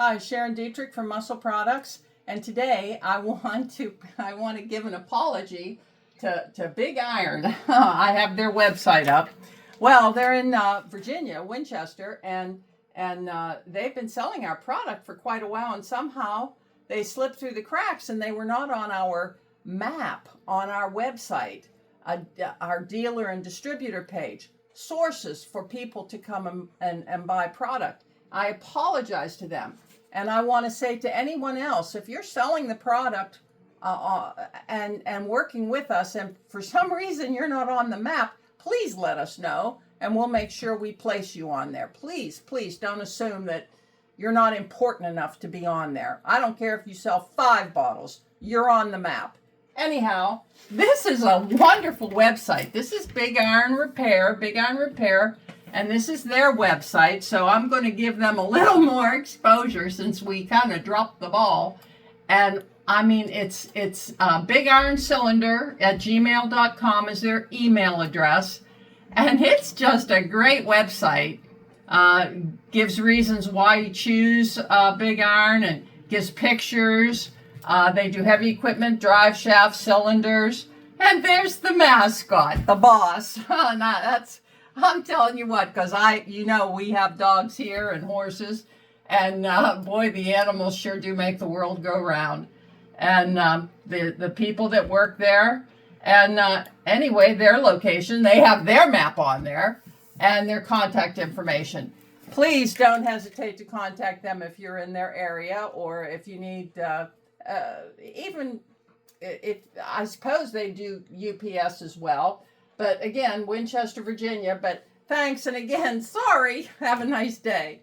Hi, Sharon Dittrich from Muscle Products, and today I want to give an apology to Big Iron. I have their website up. Well, they're in Virginia, Winchester, and they've been selling our product for quite a while, and somehow they slipped through the cracks, and they were not on our map on our website, our dealer and distributor page, sources for people to come and buy product. I apologize to them. And I want to say to anyone else, if you're selling the product and working with us, and for some reason you're not on the map, please let us know, and we'll make sure we place you on there. Please, please don't assume that you're not important enough to be on there. I don't care if you sell 5 bottles, you're on the map. Anyhow, this is a wonderful website. This is Big Iron Repair, and this is their website. So I'm going to give them a little more exposure since we kind of dropped the ball. And I mean, it's bigironcylinder@gmail.com is their email address. And it's just a great website. Gives reasons why you choose Big Iron and gives pictures. They do heavy equipment, drive shafts, cylinders. And there's the mascot, the boss. I'm telling you what, because we have dogs here and horses. And boy, the animals sure do make the world go round. And the people that work there. And anyway, their location, they have their map on there and their contact information. Please don't hesitate to contact them if you're in their area, or if you need, even if I suppose they do UPS as well. But again, Winchester, Virginia. But thanks, and again, sorry. Have a nice day.